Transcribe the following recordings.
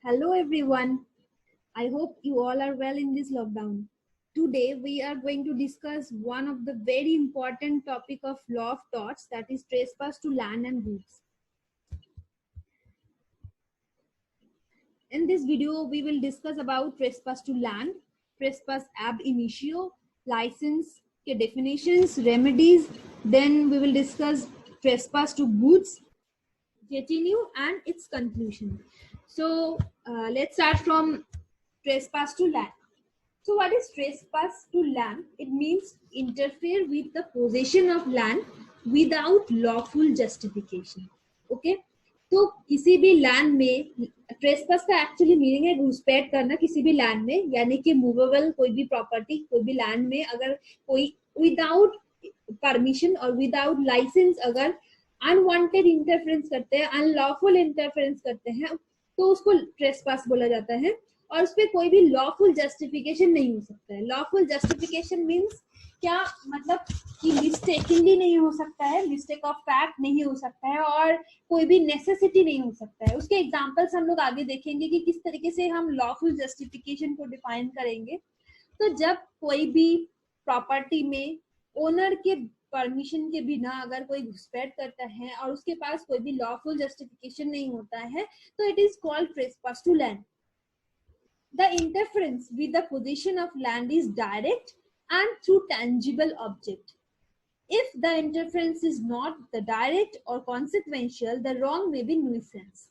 Hello everyone. I hope you all are well in this lockdown. Today we are going to discuss one of the very important topic of law of torts, that is trespass to land and goods. In this video we will discuss about trespass to land, trespass ab initio, license के definitions, remedies, then we will discuss trespass to goods, detinue and its conclusion. So let's start from trespass to land. So what is trespass to land? It means interfere with the possession of land without lawful justification. Okay? तो किसी भी land में trespass का actually meaning है घुसपैठ करना किसी भी लैंड में, यानी कि मूवेबल कोई भी प्रॉपर्टी कोई भी लैंड में अगर कोई विदाउट परमिशन और विदाउट लाइसेंस अगर अनवांटेड इंटरफेरेंस करते हैं, अनलॉफुल इंटरफेरेंस करते हैं, तो उसको ट्रेसपास बोला जाता है और उस पर कोई भी लॉफुल जस्टिफिकेशन नहीं हो सकता है. लॉफुल जस्टिफिकेशन मीन्स क्या मतलब कि मिस्टेकनली नहीं हो सकता है, मिस्टेक ऑफ फैक्ट नहीं हो सकता है और कोई भी नेसेसिटी नहीं हो सकता है. उसके एग्जांपल्स हम लोग आगे देखेंगे कि किस तरीके से हम लॉफुल जस्टिफिकेशन को डिफाइन करेंगे. तो जब कोई भी प्रॉपर्टी में ओनर के परमिशन के बिना अगर कोई घुसपैठ करता है और उसके पास कोई भी लॉफुल जस्टिफिकेशन नहीं होता है, तो it is called trespass to land. The interference with the possession of land is direct and through tangible object. If the interference is not the direct or consequential, the wrong may be nuisance.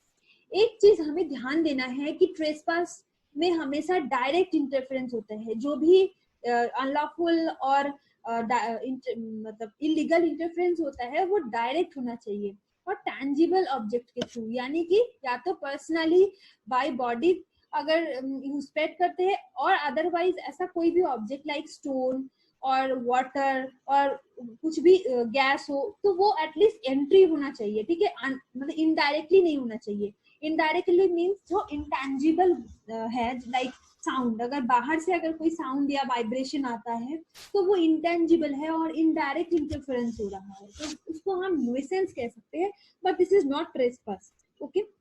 एक चीज हमें ध्यान देना है कि trespass में हमेशा direct interference होता है. जो भी अनलॉफुल और मतलब इलीगल इंटरफेरेंस होता है वो डायरेक्ट होना चाहिए और टैंजिबल ऑब्जेक्ट के थ्रू, यानी कि या तो पर्सनली बाय बॉडी अगर घुसपैठ करते हैं और अदरवाइज ऐसा कोई भी ऑब्जेक्ट लाइक स्टोन और वाटर और कुछ भी गैस हो तो वो एटलीस्ट एंट्री होना चाहिए. ठीक है, मतलब इनडायरेक्टली नहीं होना चाहिए. इनडायरेक्टली मीन्स जो इंटेंजिबल है, लाइक साउंड. अगर बाहर से अगर कोई साउंड या वाइब्रेशन आता है तो वो इंटेंजिबल है और इनडायरेक्ट इंटरफेरेंस हो रहा है, तो उसको हम न्यूसेंस कह सकते हैं, but this is not trespass. Okay.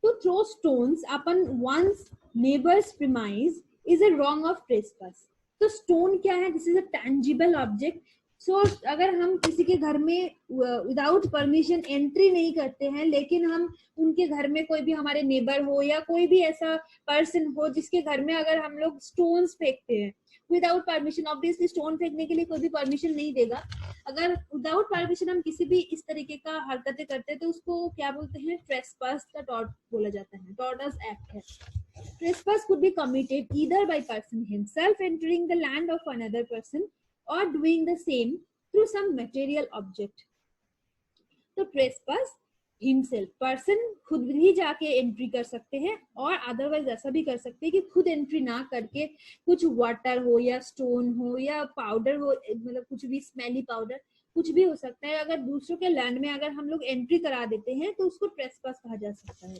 To throw stones upon one's neighbor's premise is a wrong of trespass. तो stone क्या है? This is a tangible object. So अगर हम किसी के घर में विदाउट परमिशन एंट्री नहीं करते हैं, लेकिन हम उनके घर में कोई भी हमारे नेबर हो या कोई भी ऐसा पर्सन हो जिसके घर में अगर हम लोग स्टोन्स फेंकते हैं विदाउट परमिशन, ऑब्वियसली स्टोन फेंकने के लिए कोई भी परमिशन नहीं देगा. अगर विदाउट परमिशन हम किसी भी इस तरीके का हरकतें करते हैं तो उसको क्या बोलते हैं? ट्रेसपास का टॉर्ट बोला जाता है. टॉर्टस एक्ट है. Trespass could be committed either by person himself entering the land of another person or doing the same through some material object. तो trespass himself, पर्सन खुद ही जाके एंट्री कर सकते हैं और अदरवाइज ऐसा भी कर सकते हैं कि खुद एंट्री ना करके कुछ वाटर हो या स्टोन हो या पाउडर हो, मतलब कुछ भी स्मेली पाउडर कुछ भी हो सकता है. अगर दूसरों के लैंड में अगर हम लोग एंट्री करा देते हैं तो उसको ट्रेसपास कहा जा सकता है.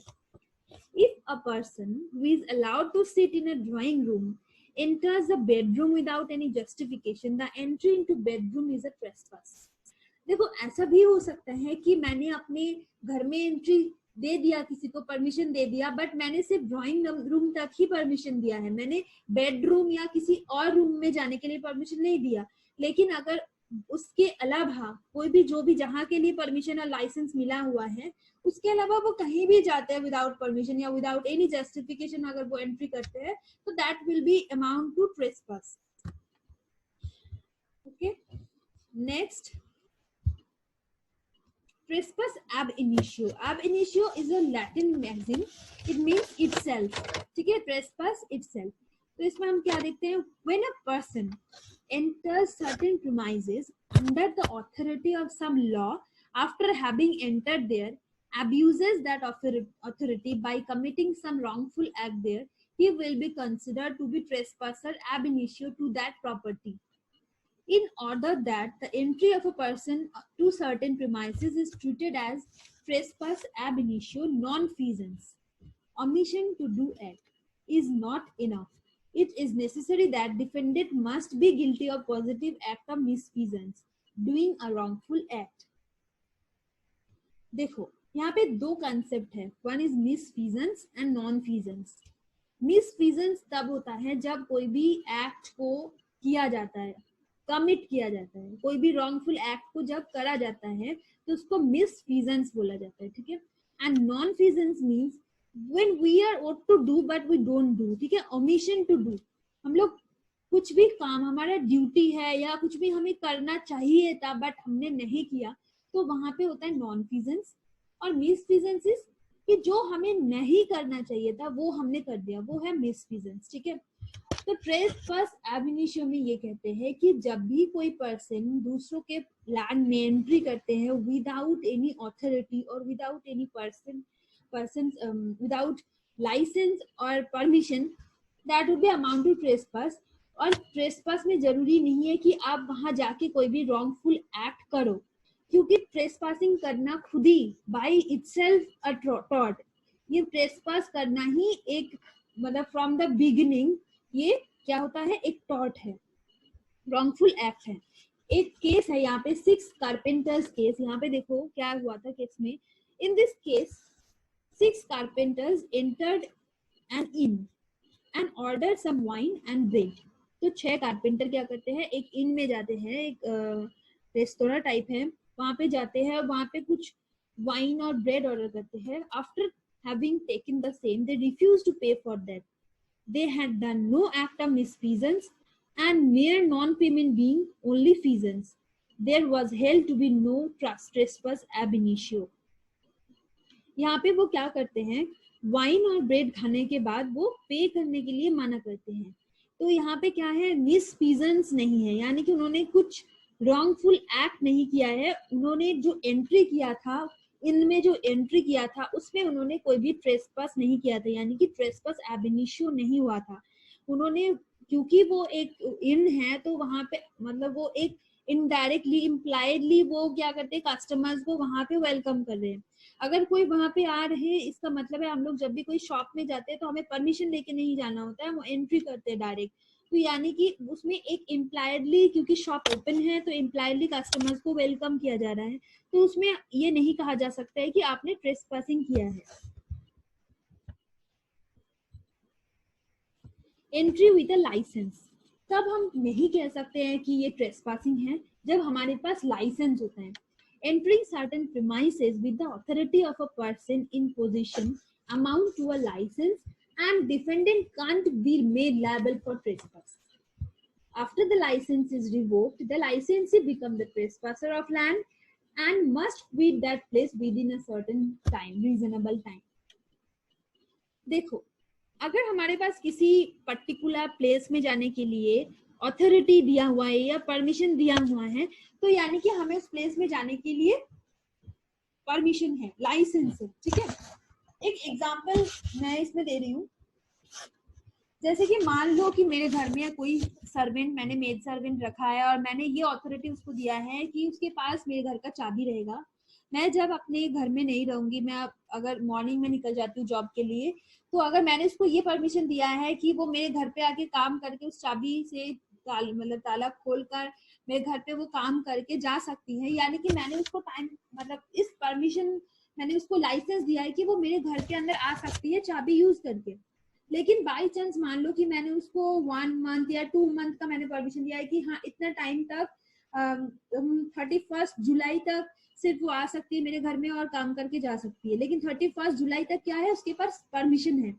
If a person who is allowed to sit in a drawing room enters the bedroom without any justification, the entry into bedroom is a trespass. देखो ऐसा भी हो सकता है कि मैंने अपने घर में एंट्री दे दिया, किसी को परमिशन दे दिया, बट मैंने सिर्फ ड्राइंग रूम तक ही परमिशन दिया है, मैंने बेडरूम या किसी और रूम में जाने के लिए परमिशन नहीं दिया. लेकिन अगर उसके अलावा कोई भी जो भी जहाँ के लिए परमिशन और लाइसेंस मिला हुआ है उसके अलावा वो कहीं भी जाते हैं विदाउट परमिशन या विदाउट एनी जस्टिफिकेशन अगर वो एंट्री करते हैं तो that will be amount to trespass. Okay. Next, trespass ab initio. Ab initio is a Latin maxim. It means itself. ठीक है, trespass itself. तो इसमें हम क्या देखते हैं? When a person enters certain premises under the authority of some law, after having entered there, abuses that authority by committing some wrongful act there, he will be considered to be trespasser ab initio to that property. In order that the entry of a person to certain premises is treated as trespass ab initio non-feasance, omission to do act is not enough. It is necessary that defendant must be guilty of positive act of misfeasance, doing a wrongful act. देखो यहाँ पे दो concept है, one is मिसफीजेंस and non फीजेंस। मिसफीजेंस तब होता है जब कोई भी एक्ट को किया जाता है, कमिट किया जाता है, कोई भी रॉन्गफुल एक्ट को जब करा जाता है तो उसको मिसफीजेंस बोला जाता है, ठीक है। And nonfeasance means when we are ought to do but we don't do, ठीक है, ओमिशन टू डू। हम लोग कुछ भी काम, हमारा ड्यूटी है या कुछ भी हमें करना चाहिए था बट हमने नहीं किया, तो वहां पे होता है नॉन फीजेंस। और मिसफीजेंस इज कि जो हमें नहीं करना चाहिए था वो हमने कर दिया, वो है मिसफीजेंस, ठीक है। तो ट्रेसपास ab initio में ये कहते हैं कि जब भी कोई पर्सन दूसरों के लैंड में एंट्री करते हैं विदाउट एनी अथॉरिटी और without any person without license और permission, that would be amount to trespass. और ट्रेसपास में जरूरी नहीं है कि आप वहां जाके कोई भी रॉन्गफुल एक्ट करो, क्योंकि ट्रेसपासिंग करना खुद ही बाय इटसेल्फ अ टॉट, ये ट्रेसपास करना ही एक मतलब फ्रॉम द बिगिनिंग ये क्या होता है, एक टॉट है, रॉन्गफुल एक्ट है। एक केस है यहाँ पे 6 कारपेंटर्स केस। यहाँ पे देखो क्या हुआ था केस में। In this case 6 carpenters entered an inn and order some wine and bread. तो 6 कारपेंटर क्या करते हैं, एक इन में जाते हैं, एक रेस्तोरा टाइप है, वहां पे जाते हैं, वहां पे कुछ वाइन और ब्रेड ऑर्डर करते हैं। After having taken the same they refuse to pay for that. They had done no act of misfeasance, and mere non-payment being only feasance, there was held to be no trespass ab initio. यहाँ पे वो क्या करते हैं, wine और bread खाने के बाद वो पे करने के लिए माना करते हैं। तो यहाँ पे क्या है, मिसफीजेंस नहीं है, यानी कि उन्होंने कुछ रॉन्गफुल एक्ट नहीं किया है। उन्होंने जो एंट्री किया था, इनमें जो एंट्री किया था उसमें उन्होंने कोई भी ट्रेसपास नहीं किया था, यानी कि ट्रेसपास ab initio नहीं हुआ था। उन्होंने, क्योंकि वो एक इन है तो वहां पे मतलब वो एक इनडायरेक्टली इम्प्लाइडली वो क्या करते हैं, कस्टमर्स को वहां पे वेलकम कर रहे हैं। अगर कोई वहां पे आ रहे हैं, इसका मतलब है हम लोग जब भी कोई शॉप में जाते हैं तो हमें परमिशन लेके नहीं जाना होता है, हम एंट्री करते हैं डायरेक्ट। तो यानी कि उसमें एक इम्प्लाइडली, क्योंकि शॉप ओपन है तो इम्प्लाइडली कस्टमर्स को वेलकम किया जा रहा है, तो उसमें ये नहीं कहा जा सकता है कि आपने ट्रेसपासिंग किया है। एंट्री विद अ लाइसेंस, तब हम नहीं कह सकते हैं कि ये ट्रेसपासिंग है जब हमारे पास लाइसेंस होता है। Entering certain premises with the authority of a person in possession amount to a license, and defendant can't be made liable for trespass. After the license is revoked, the licensee become the trespasser of land and must quit that place within a certain time, reasonable time. देखो, अगर हमारे पास किसी particular place में जाने के लिए authority दिया हुआ है या परमिशन दिया हुआ है, तो यानी कि हमें उस प्लेस में जाने के लिए परमिशन है, लाइसेंस है, ठीक है। एक एग्जांपल मैं इसमें दे रही हूँ, जैसे कि मान लो कि मेरे घर में कोई सर्वेंट, मैंने मेड सर्वेंट रखा है और मैंने ये अथॉरिटी उसको दिया है कि उसके पास मेरे घर का चाबी रहेगा। मैं जब अपने घर में नहीं रहूंगी, मैं अगर मॉर्निंग में निकल जाती हूँ जॉब के लिए, तो अगर मैंने उसको ये परमिशन दिया है कि वो मेरे घर पे आके काम करके उस चाबी से मतलब ताला खोल कर मेरे घर पे वो काम करके जा सकती है, यानी कि मैंने उसको टाइम मतलब इस परमिशन, मैंने उसको लाइसेंस दिया है कि वो मेरे घर के अंदर आ सकती है चाबी यूज करके। लेकिन बाई चांस मान लो कि मैंने उसको 1 मंथ या 2 मंथ का मैंने परमिशन दिया है कि हाँ इतना टाइम तक 31 जुलाई तक सिर्फ वो आ सकती है मेरे घर में और काम करके जा सकती है, लेकिन 31 जुलाई तक क्या है, उसके पास परमिशन है।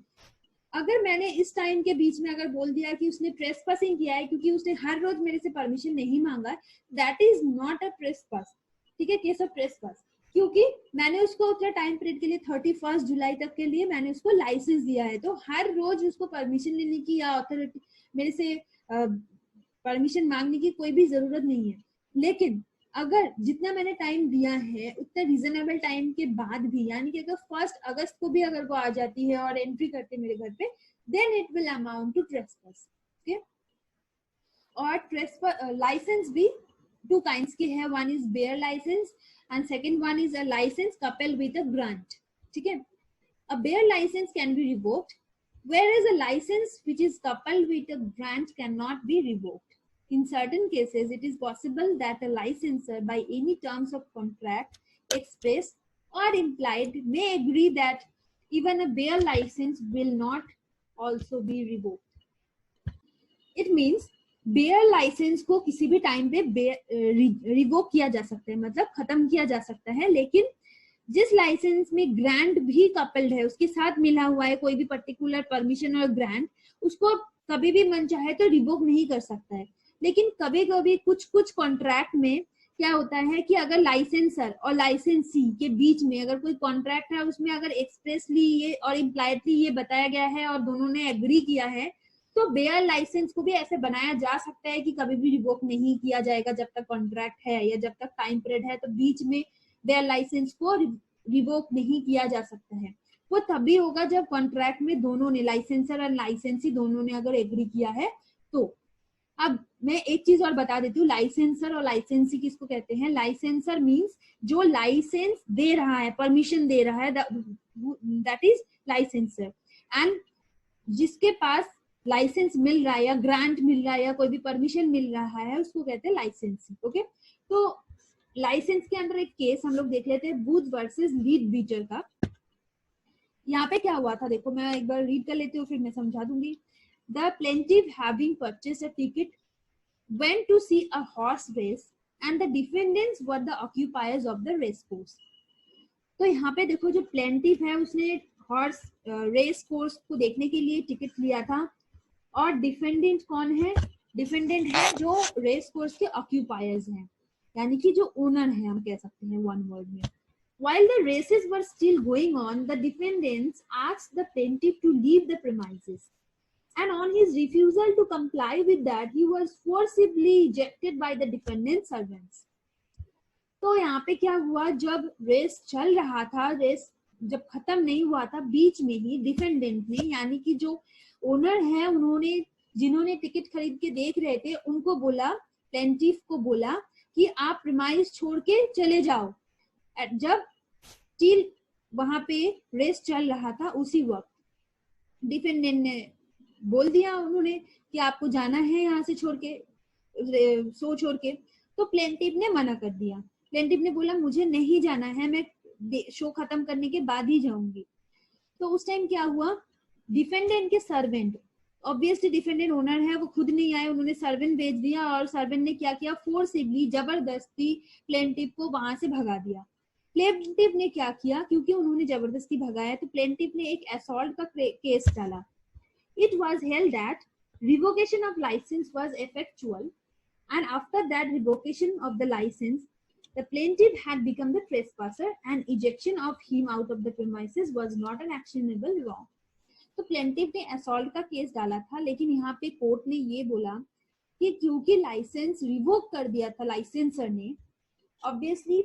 अगर मैंने इस टाइम के बीच में अगर बोल दिया कि उसने ट्रेसपासिंग किया है क्योंकि उसने हर रोज मेरे से परमिशन नहीं मांगा, that is not a trespass, ठीक है, केस ऑफ ट्रेसपास, क्योंकि मैंने उसको उतना टाइम पीरियड के लिए 31 जुलाई तक के लिए मैंने उसको लाइसेंस दिया है, तो हर रोज उसको परमिशन लेने की या अथॉरिटी मेरे से परमिशन मांगने की कोई भी जरूरत नहीं है। लेकिन अगर जितना मैंने टाइम दिया है उतना रीजनेबल टाइम के बाद भी, यानी कि अगर 1 अगस्त को भी अगर वो आ जाती है और एंट्री करते मेरे घर पे, then it will amount to trespass, okay. और ट्रेसपास लाइसेंस भी 2 काइंड्स के हैं, one is bare licence and second one is a license coupled with a grant, ठीक है। A bare license can be revoked, whereas a license which is coupled with a grant cannot be revoked. In certain cases, it is possible that a licensor, by any terms of contract, express or implied may agree that even a bare license will not also be revoked. It means bare licence को किसी भी time पे revoke किया जा सकता है, मतलब खत्म किया जा सकता है, लेकिन जिस लाइसेंस में ग्रांट भी कपल्ड है, उसके साथ मिला हुआ है कोई भी पर्टिकुलर परमिशन और ग्रांट, उसको कभी भी मन चाहे तो रिवोक नहीं कर सकता है। लेकिन कभी कभी कुछ कुछ कॉन्ट्रैक्ट में क्या होता है कि अगर लाइसेंसर और लाइसेंसी के बीच में अगर कोई कॉन्ट्रैक्ट है, उसमें अगर एक्सप्रेसली ये और इम्प्लाइडली ये बताया गया है और दोनों ने एग्री किया है, तो बेयर लाइसेंस को भी ऐसे बनाया जा सकता है कि कभी भी रिवोक नहीं किया जाएगा जब तक कॉन्ट्रैक्ट है या जब तक टाइम पीरियड है, तो बीच में बेयर लाइसेंस को रिवोक नहीं किया जा सकता है। वो तभी होगा जब कॉन्ट्रैक्ट में दोनों ने, लाइसेंसर और लाइसेंसी दोनों ने अगर एग्री किया है तो। अब मैं एक चीज और बता देती हूँ, लाइसेंसर और लाइसेंसी किसको कहते हैं। लाइसेंसर मीन्स जो लाइसेंस दे रहा है, परमिशन दे रहा है, दैट इज लाइसेंसर। एंड जिसके पास लाइसेंस मिल रहा है या ग्रांट मिल रहा है या कोई भी परमिशन मिल रहा है, उसको कहते हैं लाइसेंसी। ओके, तो लाइसेंस के अंदर एक केस हम लोग देख लेते हैं, बूथ वर्सेस लीडबीटर का। यहाँ पे क्या हुआ था देखो, मैं एक बार रीड कर लेती हूँ फिर मैं समझा दूंगी। The plaintiff having purchased a ticket went to see a horse race and the defendants were the occupiers of the race course। तो यहाँ पे देखो जो प्लेंटिफ है उसने हॉर्स रेस कोर्स को देखने के लिए टिकट लिया था, और डिफेंडेंट कौन है, डिफेंडेंट है जो रेस कोर्स के ऑक्यूपायर्स हैं, यानी कि जो ओनर है हम कह सकते हैं वन वर्ड में। While the races were still going on, the defendants asked the plaintiff to leave the premises, and on his refusal to comply with that, he was forcibly ejected by the defendant's servants। तो यहाँ पे क्या हुआ, जब race चल रहा था, race जब खत्म नहीं हुआ था, बीच में ही डिफेंडेंट ने, यानी कि जो ओनर है, उन्होंने, जिन्होंने टिकट खरीद के देख रहे थे, उनको बोला, प्लेंटिफ को बोला कि आप प्रीमाइस छोड़ के चले जाओ। जब स्टिल वहां पे रेस चल रहा था, उसी वक्त डिफेंडेंट ने बोल दिया उन्होंने कि आपको जाना है यहाँ से छोड़ के, शो छोड़ के। तो प्लेंटिफ ने मना कर दिया। प्लेंटिफ ने बोला मुझे नहीं जाना है, मैं शो खत्म करने के बाद ही जाऊंगी। तो उस टाइम क्या हुआ, डिफेंडेंट के सर्वेंट, ऑब्वियसली डिफेंडेंट ओनर है, वो खुद नहीं आए, उन्होंने सर्वेंट भेज दिया, और सर्वेंट ने क्या किया, फोर्सिबली, जबरदस्ती प्लेंटिफ को वहां से भगा दिया। प्लेंटिफ ने क्या किया, क्योंकि उन्होंने जबरदस्ती भगाया, तो प्लेंटिफ ने एक असॉल्ट का केस डाला। It was held that revocation of license was effectual, and after that revocation of the license, the plaintiff had become the trespasser, and ejection of him out of the premises was not an actionable wrong। तो plaintiff ने assault का case डाला था, लेकिन यहाँ पे court ने ये बोला कि क्योंकि लाइसेंस रिवोक कर दिया था लाइसेंसर ने, ऑब्वियसली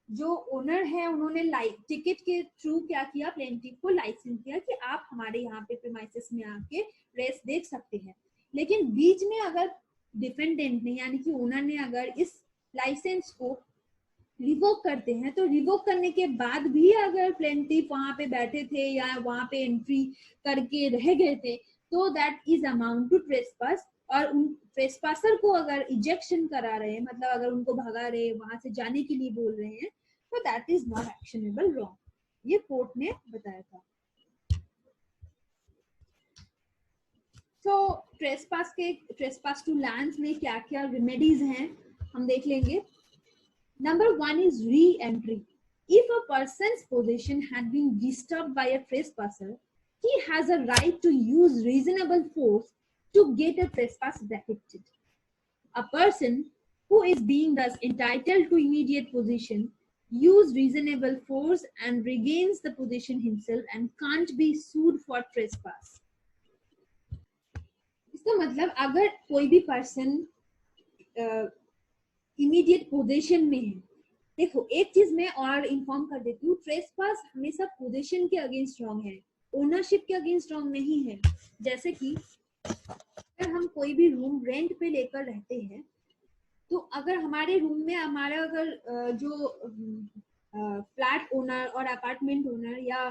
जो ओनर है उन्होंने टिकट के थ्रू क्या किया, प्लेंटिफ को लाइसेंस दिया कि आप हमारे यहाँ पे प्रीमाइसेस में आके रेस देख सकते हैं। लेकिन बीच में अगर डिफेंडेंट ने, यानी कि ओनर ने, अगर इस लाइसेंस को रिवोक करते हैं, तो रिवोक करने के बाद भी अगर प्लेंटिफ वहां पे बैठे थे या वहां पे एंट्री करके रह गए थे, तो that is amount to trespass. और उन ट्रेसपासर को अगर इजेक्शन करा रहे हैं, मतलब अगर उनको भगा रहे हैं, वहां से जाने के लिए बोल रहे हैं, तो that is not actionable wrong, ये कोर्ट ने बताया था। तो ट्रेसपास टू लैंड्स में क्या क्या रेमेडीज हैं हम देख लेंगे। Number 1 is re-entry. If a person's possession had been disturbed by a trespasser, he has a right to use reasonable force to get a trespass vacated. A person who is being thus entitled to immediate possession use reasonable force and regains the possession himself and can't be sued for trespass। इसका मतलब अगर कोई भी person immediate position में है, देखो एक चीज मैं और इन्फॉर्म कर देती हूँ, ट्रेसपास हमेशा पोजीशन के अगेंस्ट रॉन्ग है, ओनरशिप के अगेंस्ट रॉन्ग नहीं है। जैसे कि अगर हम कोई भी रूम रेंट पे लेकर रहते हैं, तो अगर हमारे रूम में हमारा अगर जो फ्लैट ओनर और अपार्टमेंट ओनर या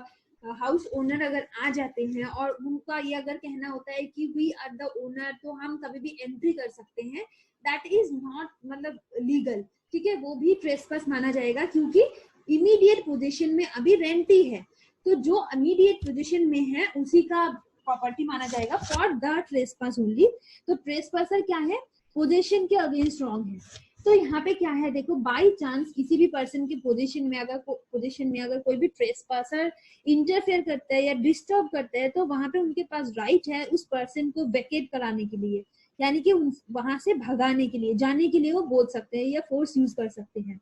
हाउस ओनर अगर आ जाते हैं और उनका ये अगर कहना होता है कि वी आर द ओनर, तो हम कभी भी एंट्री कर सकते हैं, दैट इज नॉट मतलब लीगल, ठीक है, वो भी ट्रेसपास माना जाएगा, क्योंकि इमीडिएट पोजीशन में अभी रेंटी है, तो जो इमीडिएट पोजीशन में है उसी का प्रॉपर्टी माना जाएगा फॉर द ट्रेसपास ओनली। तो ट्रेसपासर क्या है, पोजीशन के अगेंस्ट रॉन्ग है। तो यहाँ पे क्या है, देखो बाय चांस किसी भी पर्सन के पोजीशन में अगर कोई भी ट्रेसपासर इंटरफेयर करता है या डिस्टर्ब करता है, तो वहां पे उनके पास राइट है उस पर्सन को वेकेट कराने के लिए, यानी कि वहां से भगाने के लिए, जाने के लिए वो बोल सकते हैं या फोर्स यूज कर सकते हैं।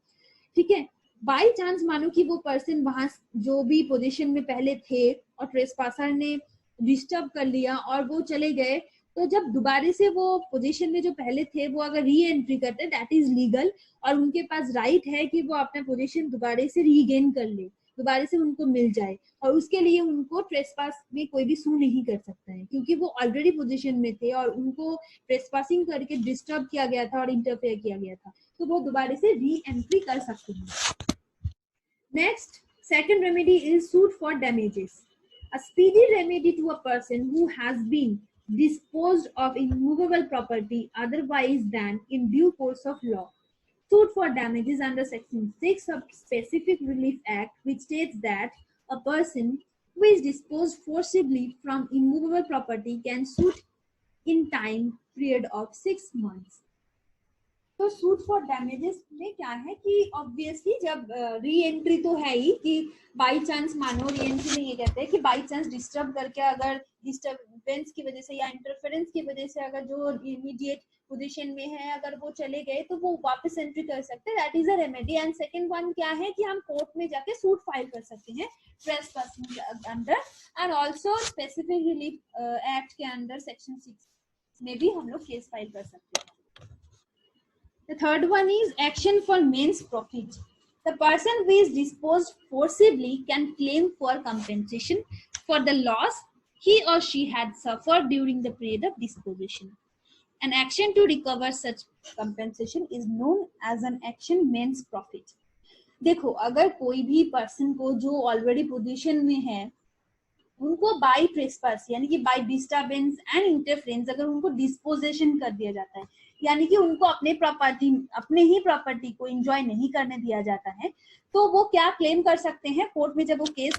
ठीक है, बाय चांस मानो कि वो पर्सन वहां जो भी पोजीशन में पहले थे और ट्रेसपासर ने डिस्टर्ब कर लिया और वो चले गए, तो जब दोबारा से वो पोजीशन में जो पहले थे वो अगर री एंट्री करते हैं, दैट इज लीगल, और उनके पास राइट है कि वो अपना पोजीशन दोबारा से रीगेन कर ले, दोबारा से उनको मिल जाए, और उसके लिए उनको ट्रेसपास में कोई भी सू नहीं कर सकता है, क्योंकि वो ऑलरेडी पोजीशन में थे और उनको ट्रेसपासिंग करके डिस्टर्ब किया गया था और इंटरफेयर किया गया था, तो वो दोबारा से री एंट्री कर सकते हैं। Next, second remedy is suit for damages, a speedy remedy to a person who has been disposed of immovable property otherwise than in due course of law. Suit for damages under Section 6 of Specific Relief Act, which states that a person who is disposed forcibly from immovable property can suit in time period of 6 months. तो suit for damages में क्या है कि obviously जब re entry तो है ही, कि by chance मानो री एंट्री में ये कहते हैं कि बाई चांस डिस्टर्ब करके, अगर डिस्टर्बेंस की वजह से या इंटरफेरेंस की वजह से अगर जो इमीडिएट पोजीशन में है अगर वो चले गए तो वो वापस एंट्री कर सकते हैं, that is a remedy. And second one क्या है कि हम कोर्ट में जाके सूट फाइल कर सकते हैं ट्रेसपासिंग के under, and also specific relief act के अंडर सेक्शन 6 में भी हम लोग केस फाइल कर सकते हैं। The third one is action for men's profit. The person who is disposed forcibly can claim for compensation for the loss he or she had suffered during the period of disposition. An action to recover such compensation is known as an action men's profit. देखो, अगर कोई भी person को जो already position में है उनको bye trespass यानी कि बाय डिस्टर्बेंस एंड इंटरफेरेंस अगर उनको डिस्पोजेशन कर दिया जाता है, यानी कि उनको अपने ही प्रॉपर्टी को एंजॉय नहीं करने दिया जाता है, तो वो क्या क्लेम कर सकते हैं कोर्ट में जब वो केस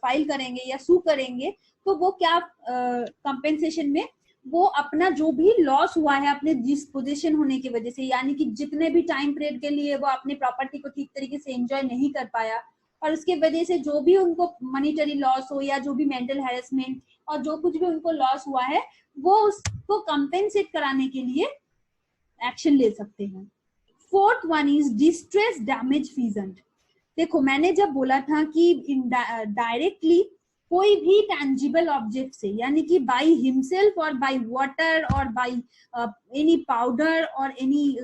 फाइल करेंगे या सू करेंगे, तो वो क्या कंपेंसेशन में वो अपना जो भी लॉस हुआ है अपने डिस्पोजेशन होने की वजह से, यानी कि जितने भी टाइम पीरियड के लिए वो अपनी प्रॉपर्टी को ठीक तरीके से एंजॉय नहीं कर पाया और उसके वजह से जो भी उनको मॉनिटरी लॉस हो या जो भी मेंटल हैरेसमेंट और जो कुछ भी उनको लॉस हुआ है वो उसको कंपेंसेट कराने के लिए एक्शन ले सकते हैं। Fourth one is distress damage peasant. देखो, मैंने जब बोला था कि डायरेक्टली कोई भी टैंजिबल ऑब्जेक्ट से, यानी कि बाय हिमसेल्फ और बाय वाटर और बाय एनी पाउडर और एनी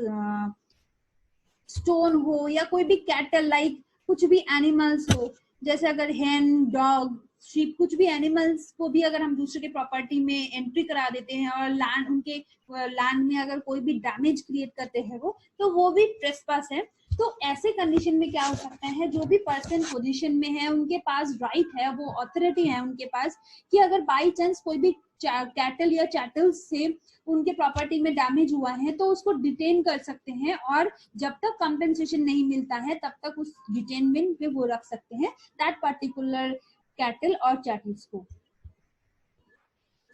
स्टोन हो या कोई भी कैटल लाइक कुछ भी एनिमल्स हो, जैसे अगर हैन, डॉग, शीप, कुछ भी एनिमल्स को भी अगर हम दूसरे के प्रॉपर्टी में एंट्री करा देते हैं और लैंड उनके लैंड में अगर कोई भी डैमेज क्रिएट करते हैं वो भी ट्रेसपास है। तो ऐसे कंडीशन में क्या हो सकता है, जो भी पर्सन पोजीशन में है उनके पास राइट है, वो अथॉरिटी है उनके पास कि अगर बाई चांस कोई भी कैटल या चैटल से उनके प्रॉपर्टी में डैमेज हुआ है तो उसको डिटेन कर सकते हैं, और जब तक कंपेंसेशन नहीं मिलता है तब तक उस डिटेनमेंट पे वो रख सकते हैं दैट पर्टिकुलर कैटल और चैटल्स को।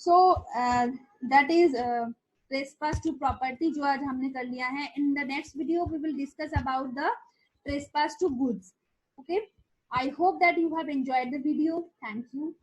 So that is trespass to property जो आज हमने कर लिया है। In the next video we will discuss about the trespass to goods. Okay, I hope that you have enjoyed the video. Thank you.